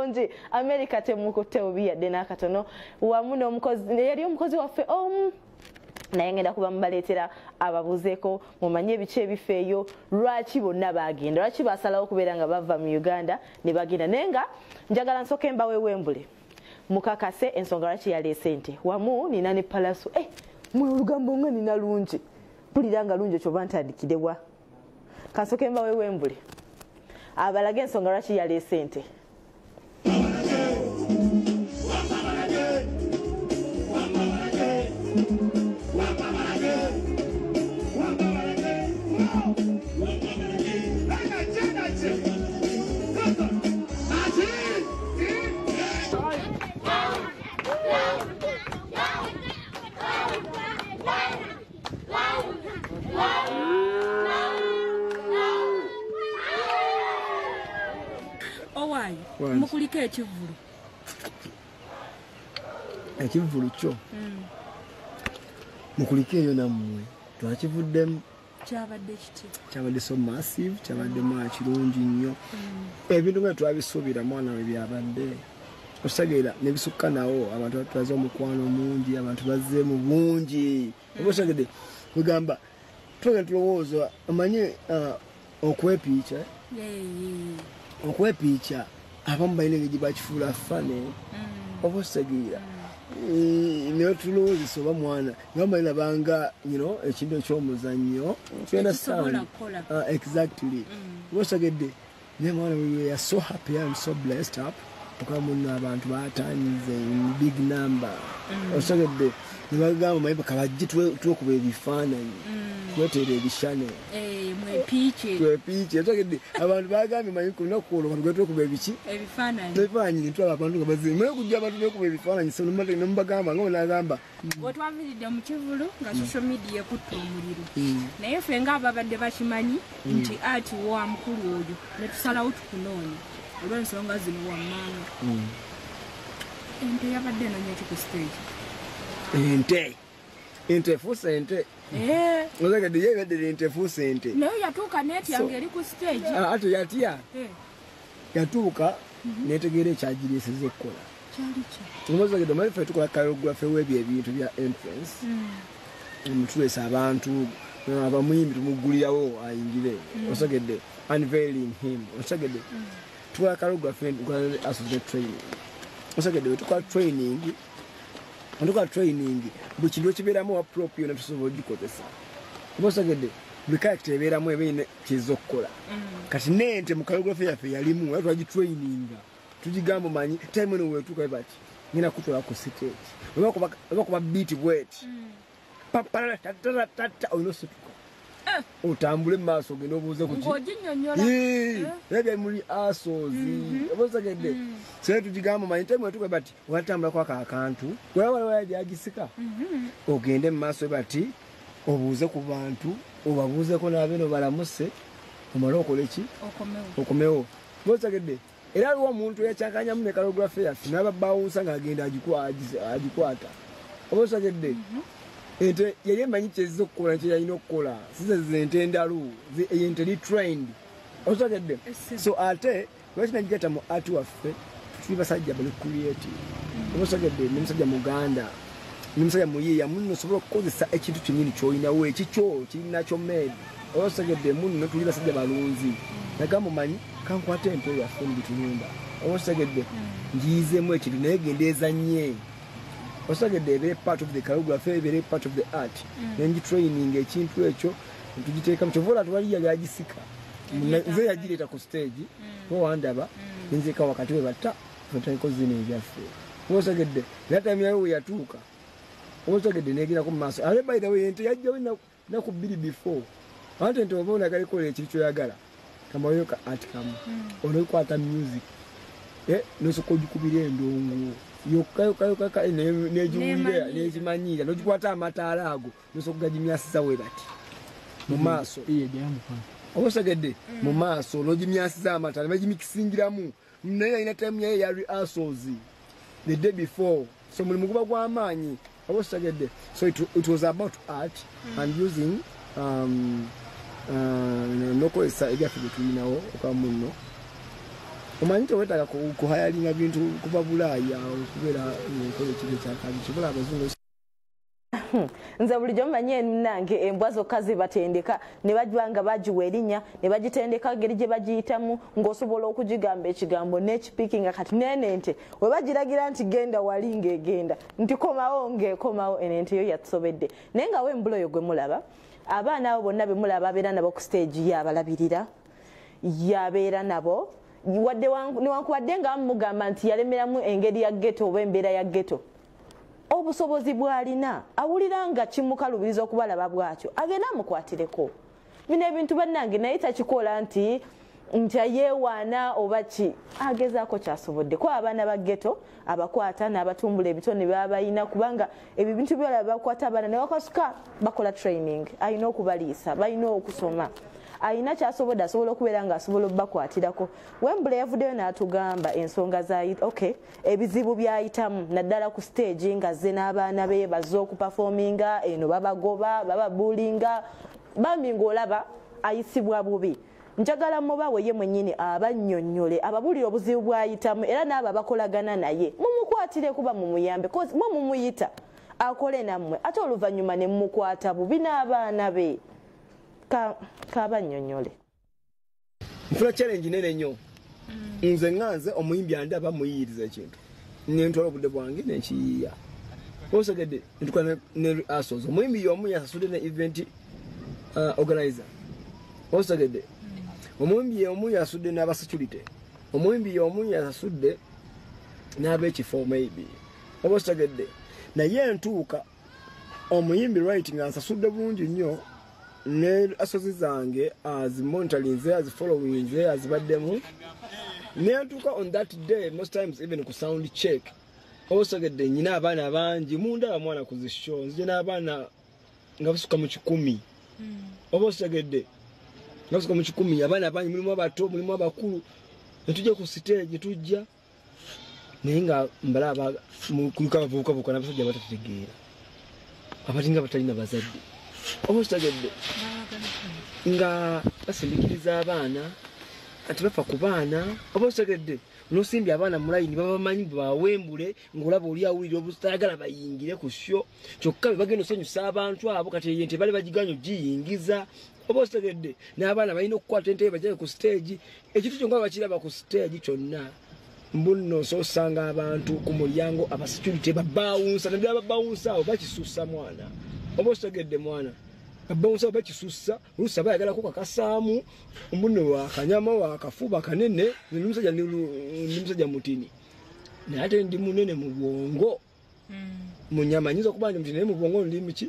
Onje America temukotte obiyadde nakatono wamu n'omukozi yali omukozi waffe naye ngenda kuba mbaleetera ababuzeeko mumanye ebice ebifeeyo lwaki bonna bagenda lwaki basalawo okubeera nga bava mu Uganda ne bagenda naye nga njagala nsooke mbawe wembule mukakase ensonga lwaki yaleese ente wamu nina ne palaso mwe olugambo nga nina lungi mpulira nga lungi ekyo bantandikiddewa kansooke mbawe wembule abalage ensonga lwaki yaleese ente. Mukulika ekivulu. Ekivulu kyo. Mukulika eyo nammwe. Twakivuddemu. Kyabadde kiti. Kyabadde so massive, kyabadde kirungi nnyo. Ebintu nga twabisuubira mwana we byabadde. Osagera ne bisukka nawo abantu batwaza omukwano mungi, abantu bazze mu bungi. Obosagede kugamba twagala tulowooza amanye okwepiica. Okwepiica abamu balina engeri bakifuula fane obusegira naye tulowoozesa oba mwana ngamalina banga ekintu ekyomuzannyo exactly obusegedde naye mwana we are so happy and so blessed up okuba muno abantu batanyize in big number obusegedde nebagamba maye bakabajje tukuba ebifaananyi tweteera ebishane twepiice otagedde abantu bagambye manyi ku lunaku olwo abantu gwetwekuba ebiki ebifaananyi nitwala abantu nga bazire naye okujja abantu bekuba ebifaananyi so nemubagamba nga onagamba wetwaviridde mu kivulu nga social media ekutta omuliro naye ffe ngaababadde bakimanyi nti ati wa mukulu oyo netusalawo tukunoonya olw'ensonga zino wammanga ente yabadde enonyeki ku stage ente efuuse ente ozagade yebedde ente efuuse ente naye yatuuka neetyanga eri ku stage ate yatya yatuuka netegeera ekyagireeseza okukola ozagade mali ffe tukola choreography webyo ebintu bya entrance mutuleesa abantu abamuyimbi tumugulirawo ayingire osagedde unveiling him osagedde tukola choreography associate training osagedde tukola training anduka training buli kintu ekibeeramu appropriate na tusobola okugikozesa obosagedde buli character ebeeramu ebeine kiza okukola kati nente mu choreography yaffe yalimu era twagitraininga tugigamba manyi time eno wetuuka bati ngina kutwala ku stage oba kuba beat bwet papala tatatata oyinosutuka otambule mu maaso ogenda obuuze ku ebyo muri asozi obosagedde so tugigamba manyi time wetuuka bati watambulako akantu wewala byagisika ogende mu maaso bati obuuze ku bantu obabuuzeko n'abeeno balamuse omale okole ki okomewo bosagedde era aliwo omuntu yakyakanyamu ne choreography yaffe n'ababbawunsa ng'agenda agikwata obosagedde ente yali emanyi kyezza okukola nkye yalina okukola size ente endalu ente li trained obosagedde so ate lwakinagigata mu art waffe tuli basajja bali creative obosagedde ne musajja muganda nimusajja muyiiya muno osobola okukozesa ekintu kinini kyolinawo ekikyo kirinakyo made obosagedde muno tuli basajja balunzi nagamba manyi kankwate ente yaffe mubitulumba obosagedde ngiyizeemu ekintu naye genda ezanye obosagedde ebeere part of the choreography ebeere part of the art nengitraining ekintu ekyo tugiteeka mu kyovola tewali yali agisika nze yagireeta ku stage owandaba nenzeka wakati we batta nkozina ebyaffe obosagedde era time yawe weyatuuka obosagedde negirako mu maaso ate by the way ente yajjawo naku 2 before ate nti oba onagalikola ekiri kyoyagala kamayo ka art kamu onokwata music nosoka ogikubira endongo yokayoka negiwulira nekimanyira nogikwata amataala ago nosoka gagimyasiza we bati mu maaso obosagedde mu maaso nogimyasiza amataala bagimikisingiramu naye alina time yaye ya rehearsals the day before so mulimu guba gw'amaanyi obosagedde so it was about art and using nokozesa ebyaffe byetulinawo okwa muno omanyi tewetaaga kuhayalinga bintu kuva Bulaaya okubeera nkola ekigo kyakabi kibula abazungu. Nze bulijjo mmanyi nange embwa zokka zibatendeka ne bajwa nga bagiwa erinnya ne bagitendeka ngeri gye bagiyitamu ng'osobola okugigamba ekigambo n'ekipiki nga kati nene nte we bagiragira nti genda wali ng'egenda nti komawo ng'ekomawo eno ente yo yatusobedde naye nga w'embula oyo gwe mulaba abaana abo bonna be mulaba abeera nabo ku stage yabalabirira yabeera nabo newankubadde nga mugamba nti yalemeramu engeri ya ghetto oba embeera ya ghetto obusobozi bw'alina awulira nga kimukalubiriza okubalaba bwatyo agenda amukwatireko bino ebintu bannange naye takikola nti ayeewaana oba ki agezaako kyasobodde ko abaana ba ghetto abakwata n'abatumbula ebitone baba balina kubanga ebyo bintu byolaba bakwata abaana ne bakasuka bakola training alina okubaliisa balina okusoma alina kyasobodde asobola okubeera nga asobola obbakwatirako Wembula yavuddeyo n'atugamba ensonga za ebizibu byayitamu naddala ku stage nga ze n'abaana be bazze okupafominga eno babagoba bababulinga bambi ng'olaba ayisibwa bubi njagala mubawe ye mwennyini abannyonnyole ababulira obuzibu bwayitamu era n'abo abakolagana naye mumukwatire kuba mumuyambe mwe mumuyita akole nammwe ate oluvannyuma ne mumukwata bubi n'abaana be kabannyonnyole nfuna challenge nene nnyo nze nganze omuyimbi andaba muyiriza ekintu nentwala obudde bwange nenkiyiiya osegedde ntukana ne asozo omuyimbi y'omu yasasudde ne event organizer osegedde omuyimbi y'omu yasudde n'aba security omuyimbi y'omu yasudde n'ab'ekifo maybe oba osegedde naye ntuuka omuyimbi right nga nsasudde bulungi nnyo ne asozi zange azimonitorinze azifollowinze azibaddemu nentuuka on that day most times even ku sound check osogedde nyina abaana bangi mundaba mwana ku zishow nzije n'abaana nga basuka mu 10 oba osogedde nga basuka mu 10 abaana bangi mulimu abato mulimu abakulu netujja ku stage tujja naye nga mbalaba kuluka bavuukavuuka n'abasajja batategeera abatinga batalina bazadde oba osogedde nga basindikiriza abaana ati bafa ku baana oba osogedde n'osimbye abaana mulayini baba bamanyi bawembule ng'olaba oli awulira obutayagala bayingire ku sho kyokka be bagenda osonyusa abantu abo kati ente bali bagiganya ogiyingiza oba osogedde n'abaana balina okukwata ente bajjayo ku stage ekintu kyonga bakiraba ku stage kyonna mbuno osanga abantu ku mulyango abasecurity babawunsa naddala babawunsa awo bakisusa mwana oba osogedde mwana abawunsa bakisusa oluusi bayagala kukakasaamu mbuno wakanyama wakafuba kanene nimusajja mutini naye ate ndi munene mu bwongo munyama nyinza okuba ndi mutini naye mu bwongo ndi muki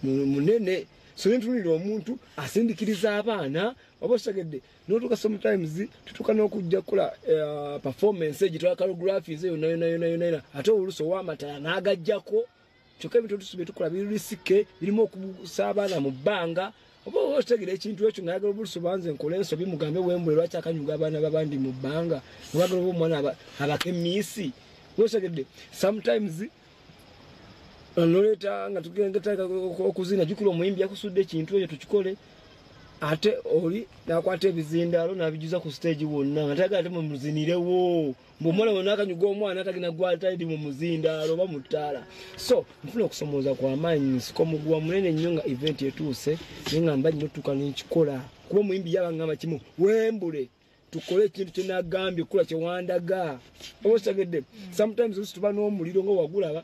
munene so nentunulira omuntu asindikiriza abaana oba osogedde notuuka sometimes tutuuka n'okujja kukola performance egitwala choreographies eyo yona ate oluusi ow'amatala n'agajjako kyokka ebintu tusubye tukola birisike birimu okubuusa abaana mu bbanga oba otegera ekintu ekyo nayagala obulusi banze nkola ensobi mugambe Wembule lwaki akanyuga abaana babandi mu bbanga nayagala oba omwana abakemisi osegedde sometimes noleta nga tugenda okuzina jukira omuyimbi yakusudde ekintu ekyo tukikole ate oli nakwata ebizindalo nabijuza ku stage wonna nga tagala ate mumuzinirewo mbomwana wonna akanyuga omwana atagina gwata edi mu muzindalo oba mu ttaala so nfuna okusomooza kw'amaanyi nsiko muguwa munene nnyo nga event etuuse naye nga mba nnyo otuuka nenkikola kuba omuyimbi yabangamba kimu Wembule tukole ekintu kye nagambye okula kye wandaga oba osagedde sometimes olusi tuba n'omuliro nga wagulaba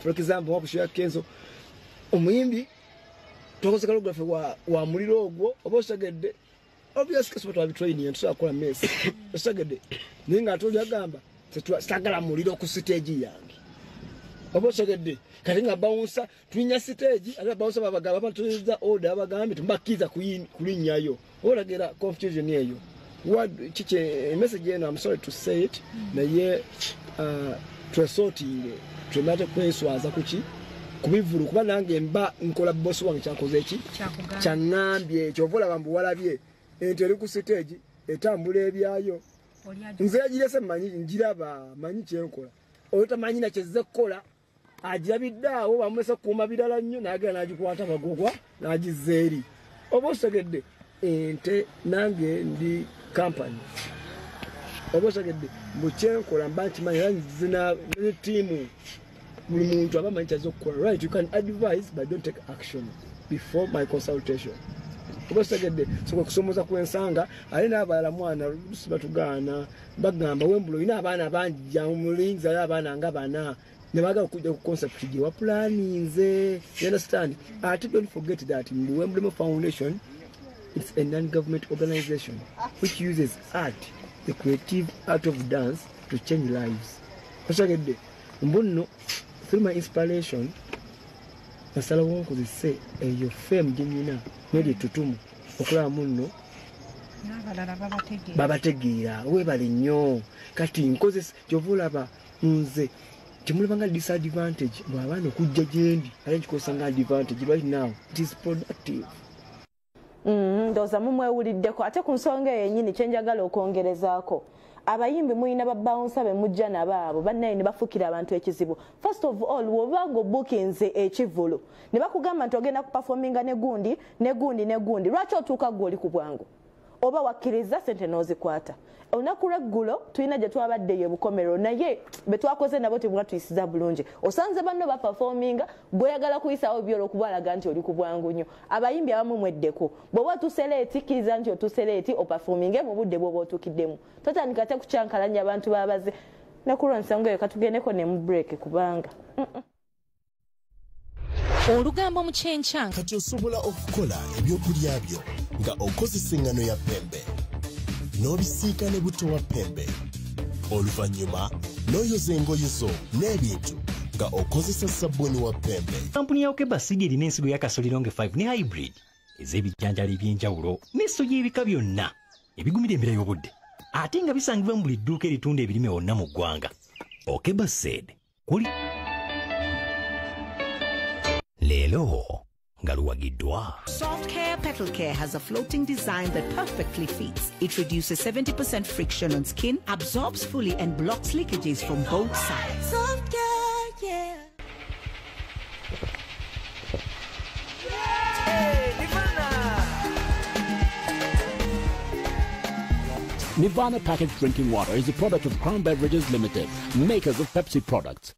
for example wakushira kenzo omuyimbi tokoze choreography wa muliro ogwo oba osagedde obviously sobo twabitraining tusakola mess osagedde ninga atoli agamba sagala muliro ku stage yange oba osagedde kati nga bouncer twinya stage ate bouncer babagamba batuliza order abagambi tumbakiza kulinnyayo olagera confusion eyo what chiche message eno I'm sorry to say it naye twesorting twemate kweswaza kuki kubivulu kuba nange mba nkola boss wange kyakoze eki kyangambye kyovola bambu walabye ente eri ku stage etambula ebyayo nze yagirese manyi njiraba manyi kyenkola oyota manyi na kyezze kola ajabiddawo bamwesa kuuma birala nnyo nagera nagikwata bagogwa nagizeeri oba osegedde ente nange ndi company obosagedde mukyenkola mba nkimanyi era nzina ne ttiimu buli muntu aba manyi kyaza okukola. Right, you can advise but don't take action before my consultation. Obosagedde soka kusomoza kwensanga ali n'abalala mwana lusi batugaana bagamba Wembulo ina abaana bangi umulinzi ali abaana nga bana ne baagala okujja ku concept gye wa planinze. You understand? Don't forget that in the Wembulo Foundation, it's a non-government organization which uses art, the creative art of dance, to change lives. Obosagedde mbuno through my inspiration nasala wonkozese eyo fame gyenyina n'eryo ettutumu okulaba munno babategeera weebale nnyo kati nkozesa kyova olaba nze temulabanga disadvantage bw'abaana okujja gyendi ate nkikozesa nga advantage. Right now it is productive. Ndowooza mumwewuliddeko ate ku nsonga eyo yennyini kyenjagala okwongerezaako abayimbi muyina babawunsa be mujja nabaabo bannaye ne bafukira abantu ekizibu. First of all wobaga obukinze ekivulu ne bakugamba nti ogenda kupafominga negundi lwaki otuuka gwe oli ku bwangu oba wakkiriza sente n'ozikwata. Olunaku lw'eggulo tulina gye twabaddeyo ebukomero naye be twakoze nabo tebwatuyisiza bulungi. Osanze banno bapafominga bw'oyagala kuyisawo byolo okubalaga nti oli ku bwangu nnyo. Abayimbi abamu mweddeko bw'oba otuseleeti kkiriza nti otuseleeti opafominge mu budde bw'oba otuukiddemu. Totandika te kucyankalanya abantu babaze. Nakulwa nsonga eyo katugendeko ne mu break kubanga olugambo mu kyenkya kati osobola okukola ebyokulya byo nga okozesa engano ya pembe n'obisiika ne buto wa pembe oluvannyuma n'oyoza engoye zo n'ebintu nga okozesa sabbuuni wa pembe. Kampuni ya Okeba Seed erina ensigo ya kasolilonge 5 ne hybrid ez'ebijjanjalo eby'enjawulo n'esso y'ebika byonna ebigumira embeera y'obudde ate nga bisangibwa mu buli dduuka eritunda ebirime wonna mu ggwanga. Okeba Seed kuli leero nga luwagiddwa. Soft Care Petal Care has a floating design that perfectly fits. It reduces 70% friction on skin, absorbs fully and blocks leakages from both sides. Soft Care, yeah. Nirvana packaged drinking water is a product of Crown Beverages Limited, makers of Pepsi products.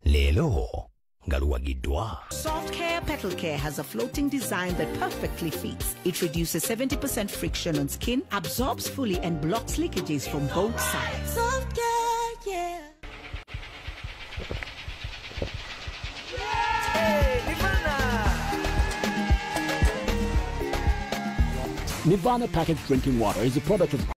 Leero nga luwagiddwa. Soft Care Petal Care has a floating design that perfectly fits. It reduces 70% friction on skin, absorbs fully and blocks leakages from both sides. Soft Care, yeah. Nirvana packaged drinking water is a product of